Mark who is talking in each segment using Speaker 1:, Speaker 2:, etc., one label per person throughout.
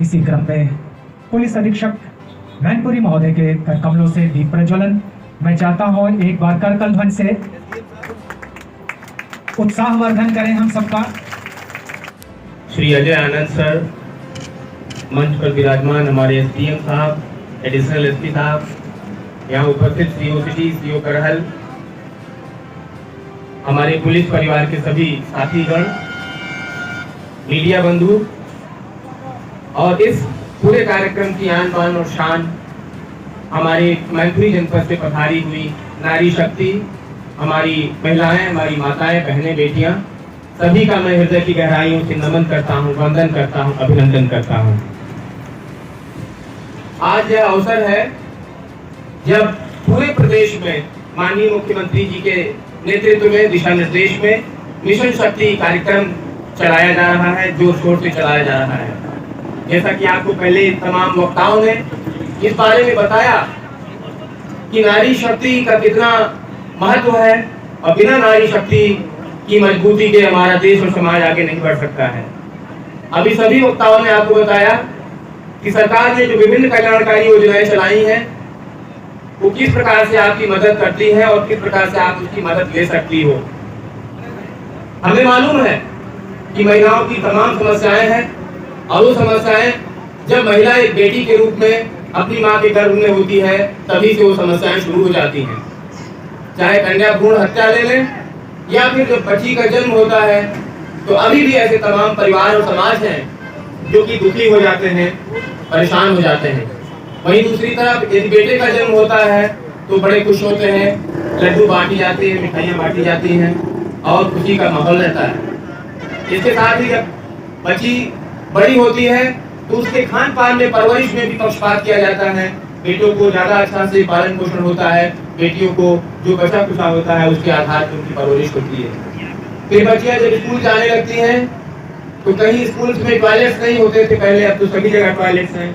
Speaker 1: इसी क्रम में पुलिस अधीक्षक मैनपुरी महोदय के कर कमलों से दीप प्रज्वलन मैं चाहता हूं एक बार करकल ध्वनि से उत्साहवर्धन करें हम सबका।
Speaker 2: श्री अजय आनंद सर मंच पर विराजमान, हमारे एसडीएम साहब, एडिशनल एसपी साहब, यहाँ उपस्थित सीओ सिटी, सीओ करहल, हमारे पुलिस परिवार के सभी साथीगण, मीडिया बंधु और इस पूरे कार्यक्रम की आन बान और शान हमारे मैनपुरी जनपद से पधारी हुई नारी शक्ति, हमारी महिलाएं, हमारी माताएं, बहनें, बेटियां, सभी का मैं हृदय की गहराइयों से नमन करता हूं, वंदन करता हूं, अभिनंदन करता हूं। आज यह अवसर है जब पूरे प्रदेश में माननीय मुख्यमंत्री जी के नेतृत्व में, दिशा निर्देश में मिशन शक्ति कार्यक्रम चलाया जा रहा है, जोर शोर से चलाया जा रहा है। जैसा कि आपको पहले तमाम वक्ताओं ने इस बारे में बताया कि नारी शक्ति का कितना महत्व है और बिना नारी शक्ति की मजबूती के हमारा देश और समाज आगे नहीं बढ़ सकता है। अभी सभी वक्ताओं ने आपको बताया कि सरकार ने जो विभिन्न कल्याणकारी योजनाएं चलाई हैं वो किस प्रकार से आपकी मदद करती है और किस प्रकार से आप उसकी मदद ले सकती हो। हमें मालूम है कि महिलाओं की तमाम समस्याएं हैं और वो समस्याएं जब महिला एक बेटी के रूप में अपनी माँ के गर्भ में होती है तभी से वो समस्याएं शुरू हो जाती हैं। चाहे कन्या भ्रूण हत्या ले लें या फिर जब बच्ची का जन्म होता है तो अभी भी ऐसे तमाम परिवार और समाज हैं जो कि दुखी हो जाते हैं, परेशान हो जाते हैं। वहीं दूसरी तरफ यदि बेटे का जन्म होता है तो बड़े खुश होते हैं, लड्डू बांटी जाती है, मिठाइयाँ बांटी जाती हैं और खुशी का माहौल रहता है। इसके साथ ही जब बच्ची बड़ी होती है तो उसके खान पान में, परवरिश में भी पक्षपात किया जाता है। बेटों को ज्यादा अच्छा से पालन पोषण होता है, बेटियों को जो बचा कुचा होता है उसके आधार पर उनकी परवरिश होती है। फिर बच्चियां जब स्कूल जाने लगती हैं तो कहीं स्कूल में टॉयलेट्स नहीं होते थे पहले, अब तो सभी जगह टॉयलेट्स हैं।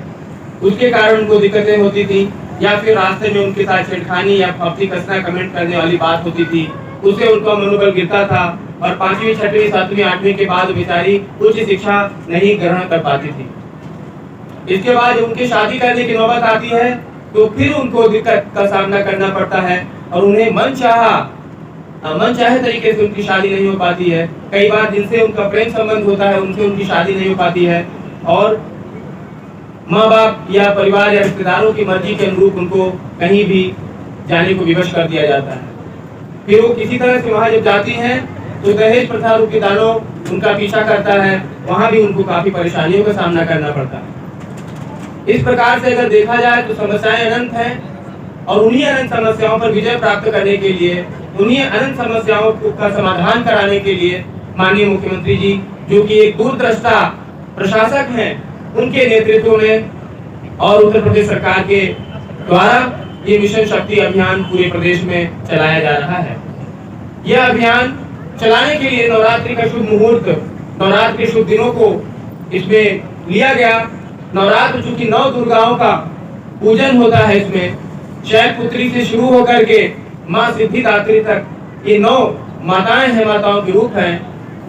Speaker 2: उसके कारण उनको दिक्कतें होती थी या फिर रास्ते में उनके साथ छेड़खानी या अपनी कसना कमेंट करने वाली बात होती थी, उससे उनका मनोबल गिरता था और 5वीं, 6वीं, 7वीं, 8वीं के बाद बेचारी उच्च शिक्षा नहीं ग्रहण कर पाती थी। इसके बाद उनकी शादी करने की नौबत आती है तो फिर उनको दिक्कत का सामना करना पड़ता है और उन्हें मन चाहे तरीके से उनकी शादी नहीं हो पाती है। कई बार जिनसे उनका प्रेम संबंध होता है उनसे उनकी शादी नहीं हो पाती है और माँ बाप या परिवार या रिश्तेदारों की मर्जी के अनुरूप उनको कहीं भी जाने को विवश कर दिया जाता है। फिर वो किसी तरह से वहां जब जाती हैं तो दहेज प्रथा रूपी दानव उनका पीछा करता है, वहां भी उनको काफी परेशानियों का सामना करना पड़ता है। इस प्रकार से अगर देखा जाए तो समस्याएं अनंत हैं और उन्हीं अनंत समस्याओं पर विजय प्राप्त करने के लिए, उन्हीं अनंत समस्याओं का समाधान कराने के लिए माननीय मुख्यमंत्री जी जो कि एक दूरदृष्टा प्रशासक हैं, उनके नेतृत्व में और उत्तर प्रदेश सरकार के द्वारा ये मिशन शक्ति अभियान पूरे प्रदेश में चलाया जा रहा है। यह अभियान चलाने के लिए नवरात्रि का शुभ मुहूर्त, नवरात्रि के शुभ दिनों को इसमें लिया गया। नवरात्र चूंकि 9 दुर्गाओं का पूजन होता है, इसमें शैलपुत्री से शुरू होकर के माँ सिद्धिदात्री तक ये 9 माताएं हैं, माताओं के रूप हैं,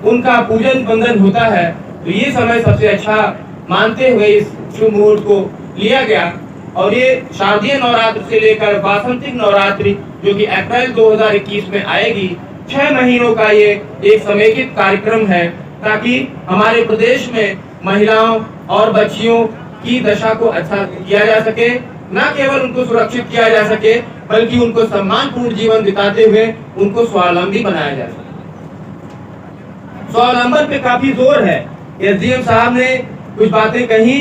Speaker 2: उनका पूजन बंधन होता है। तो ये समय सबसे अच्छा मानते हुए इस शुभ मुहूर्त को लिया गया और ये शारदीय नवरात्र से लेकर वासंतिक नवरात्रि जो कि अप्रैल 2021 में आएगी, 6 महीनों का ये एक समेकित कार्यक्रम है ताकि हमारे प्रदेश में महिलाओं और बच्चियों की दशा को अच्छा किया जा सके, न केवल उनको सुरक्षित किया जा सके बल्कि उनको सम्मानपूर्ण जीवन बिताते हुए उनको स्वावलंबी बनाया जा सके। स्वावलंबन पे काफी जोर है। एसडीएम साहब ने कुछ बातें कही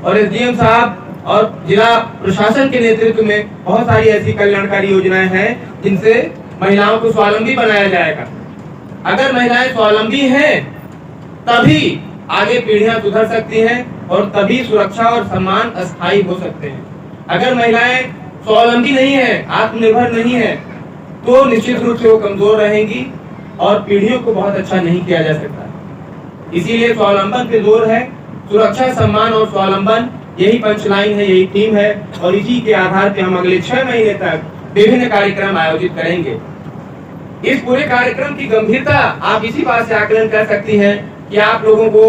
Speaker 2: और एसडीएम साहब और जिला प्रशासन के नेतृत्व में बहुत सारी ऐसी कल्याणकारी योजनाएं हैं जिनसे महिलाओं को स्वावलंबी बनाया जाएगा। अगर महिलाएं स्वावलंबी हैं तभी आगे पीढ़ियां सुधर सकती हैं और तभी सुरक्षा और सम्मान अस्थायी हो सकते हैं। अगर महिलाएं स्वावलंबी नहीं है, आत्मनिर्भर नहीं है तो निश्चित रूप से वो कमजोर रहेंगी और पीढ़ियों को बहुत अच्छा नहीं किया जा सकता। इसीलिए स्वावलंबन पे जोर है। सुरक्षा, सम्मान और स्वावलंबन यही पंचलाइन है, यही थीम है और इसी के आधार पे हम अगले 6 महीने तक विभिन्न कार्यक्रम आयोजित करेंगे। इस पूरे कार्यक्रम की गंभीरता आप इसी बात से आकलन कर सकती हैं कि आप लोगों को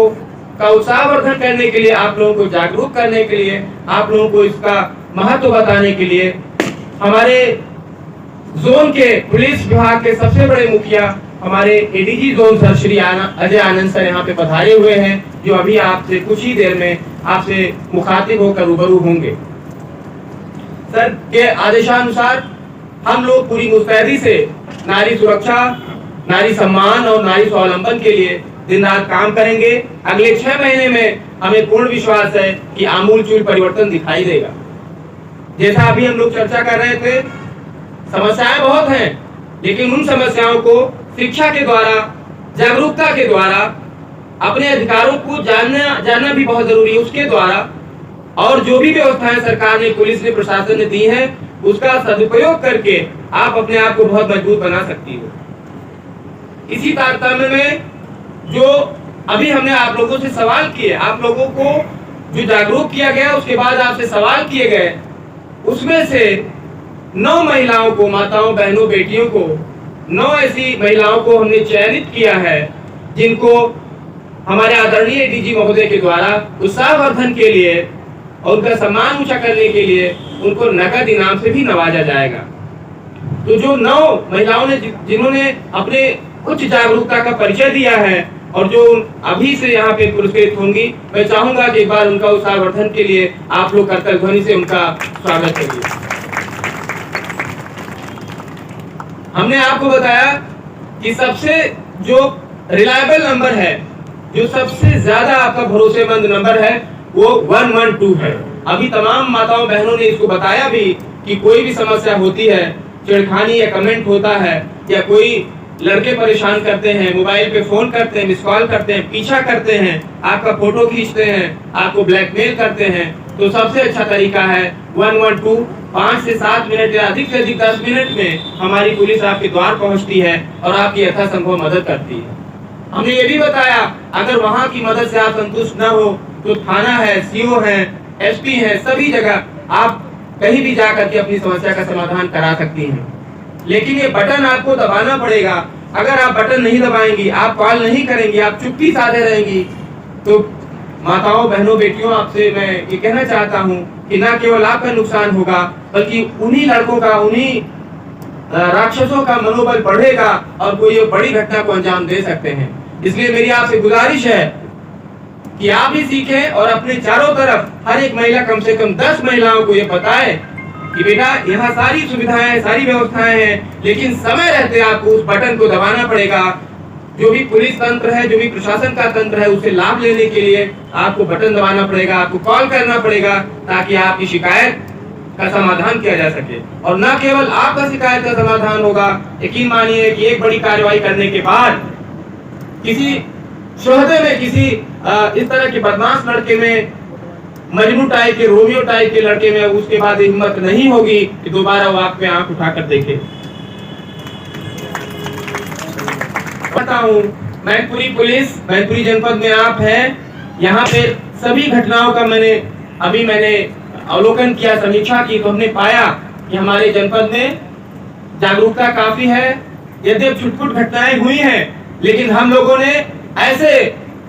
Speaker 2: का उत्साहवर्धन करने के लिए, आप लोगों को जागरूक करने के लिए, आप लोगों को इसका महत्व बताने के लिए हमारे जोन के पुलिस विभाग के सबसे बड़े मुखिया हमारे ADG zone sir Shri Ajay Anand sir यहाँ पे पधारे हुए हैं, जो अभी आपसे कुछ ही देर में आपसे मुखातिब होकर रूबरू होंगे। सर के आदेशानुसार हम लोग पूरी मुस्तैदी से नारी सुरक्षा, नारी सम्मान और नारी स्वावलंबन के लिए दिन रात काम करेंगे। अगले 6 महीने में हमें पूर्ण विश्वास है कि आमूलचूल परिवर्तन दिखाई देगा। जैसा अभी हम लोग चर्चा कर रहे थे, समस्याएं बहुत हैं, लेकिन उन समस्याओं को शिक्षा के द्वारा, जागरूकता के द्वारा, अपने अधिकारों को जानना भी बहुत जरूरी है, उसके द्वारा, और जो भी व्यवस्थाएं सरकार ने, पुलिस ने, प्रशासन ने दी है, उसका सदुपयोग करके आप अपने आप को बहुत मजबूत बना सकती हो। इसी तारतम्य में जो अभी हमने आप लोगों से सवाल किए, आप लोगों को जो जागरूक किया गया, उसके बाद आपसे सवाल किए गए, उसमें से 9 महिलाओं को, माताओं, बहनों, बेटियों को, 9 ऐसी महिलाओं को हमने चयनित किया है जिनको हमारे आदरणीय डीजी महोदय के द्वारा उत्साहवर्धन के लिए और उनका सम्मान ऊंचा करने के लिए उनको नकद इनाम से भी नवाजा जाएगा। तो जो 9 महिलाओं ने, जिन्होंने अपने उच्च जागरूकता का परिचय दिया है और जो अभी से यहाँ पे पुरस्कृत होंगी, मैं चाहूंगा कि एक बार उनका उत्साहवर्धन के लिए आप लोग करतल ध्वनि से उनका स्वागत करिए। हमने आपको बताया कि सबसे जो रिलायबल नंबर है, जो सबसे ज्यादा आपका भरोसेमंद नंबर है, वो 112 है। अभी तमाम माताओं बहनों ने इसको बताया भी कि कोई भी समस्या होती है, छेड़खानी या कमेंट होता है, या कोई लड़के परेशान करते हैं, मोबाइल पे फोन करते हैं, मिस कॉल करते हैं, पीछा करते हैं, आपका फोटो खींचते हैं, आपको ब्लैकमेल करते हैं, तो सबसे अच्छा तरीका है 112। 5 से 7 मिनट या अधिक से अधिक 10 मिनट में हमारी पुलिस आपके द्वार पहुंचती है और आपकी यथासंभव मदद करती है। हमने ये भी बताया, अगर वहां की मदद से आप संतुष्ट न हो तो थाना है, सीओ है, एसपी है, सभी जगह आप कहीं भी जाकर के अपनी समस्या का समाधान करा सकती हैं। लेकिन ये बटन आपको दबाना पड़ेगा। अगर आप बटन नहीं दबाएंगी, आप कॉल नहीं करेंगी, आप चुप्पी साधे रहेंगी, तो माताओं, बहनों, बेटियों, आपसे मैं ये कहना चाहता हूँ कि न केवल आपका नुकसान होगा, बल्कि उन्हीं लड़कों का, उन्हीं राक्षसों का मनोबल बढ़ेगा और कोई बड़ी घटना को अंजाम दे सकते हैं। इसलिए मेरी आपसे गुजारिश है कि आप भी सीखें और अपने चारों तरफ हर एक महिला, कम से कम 10 महिलाओं को ये बताए कि बेटा यहाँ सारी सुविधाएं, सारी व्यवस्थाएं हैं, लेकिन समय रहते आपको उस बटन को दबाना पड़ेगा। जो भी पुलिस तंत्र है, जो भी प्रशासन का तंत्र है, उसे लाभ लेने के लिए आपको बटन दबाना पड़ेगा, आपको कॉल करना पड़ेगा, ताकि आपकी शिकायत का समाधान किया जा सके। और न केवल आपका शिकायत का समाधान होगा, यकीन मानिए कि एक बड़ी कार्रवाई करने के बाद किसी शोहदे में, किसी इस तरह के बदमाश लड़के में, मजनू टाइप के, रोमियो टाइप के लड़के में, उसके बाद हिम्मत नहीं होगी कि दोबारा वो आप पे आंख उठाकर देखे। पता हूँ मैनपुरी पुलिस, मैनपुरी जनपद में आप हैं, यहाँ पे सभी घटनाओं का मैंने अवलोकन किया, समीक्षा की, तो हमने पाया कि हमारे जनपद में जागरूकता काफी है। यद्यपि छुटपुट घटनाएं हुई हैं, लेकिन हम लोगों ने ऐसे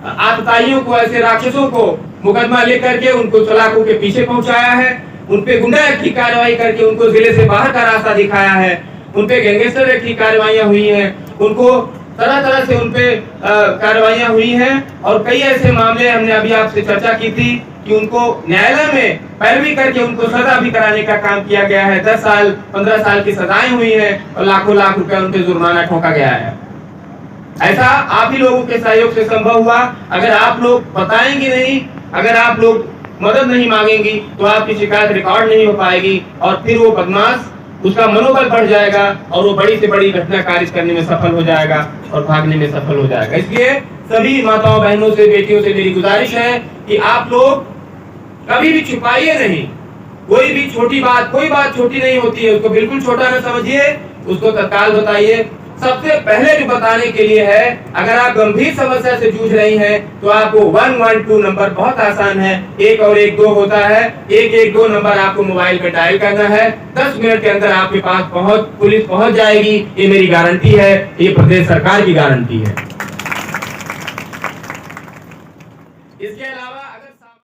Speaker 2: आतताइयों को, ऐसे राक्षसों को मुकदमा लेकर के उनको सलाखों के पीछे पहुंचाया है, उनपे गुंडा एक्ट की कार्रवाई करके उनको जिले से बाहर का रास्ता दिखाया है, उनपे गैंगस्टर एक्ट की कार्रवाइयां हुई हैं, उनको तरह तरह से उनपे कार्रवाइयां हुई हैं। और कई ऐसे मामले हमने अभी आपसे चर्चा की थी कि उनको न्यायालय में पैरवी करके उनको सजा भी कराने का काम किया गया है। 10 साल 15 साल की सजाएं हुई हैं और लाखों लाख रुपए उनके जुर्माना ठोका गया है। ऐसा आप ही लोगों के सहयोग से संभव हुआ। अगर आप लोग बताएंगे नहीं, अगर आप लोग मदद नहीं मांगेंगी, तो आपकी शिकायत रिकॉर्ड नहीं हो पाएगी और फिर वो बदमाश, उसका मनोबल बढ़ जाएगा और वो बड़ी से बड़ी घटना खारिज करने में सफल हो जाएगा और भागने में सफल हो जाएगा। इसलिए सभी माताओं, बहनों से, बेटियों से मेरी गुजारिश है कि आप लोग कभी भी छुपाइए नहीं। कोई भी छोटी बात, कोई बात छोटी नहीं होती है, उसको बिल्कुल छोटा न समझिए, उसको तत्काल बताइए। सबसे पहले जो बताने के लिए है, अगर आप गंभीर समस्या से जूझ रही हैं, तो आपको 112 नंबर बहुत आसान है, 1 और 1 2 होता है। 112 नंबर आपको मोबाइल पे डायल करना है, 10 मिनट के अंदर आपके पास पुलिस पहुंच जाएगी। ये मेरी गारंटी है, ये प्रदेश सरकार की गारंटी है। इसके अलावा अगर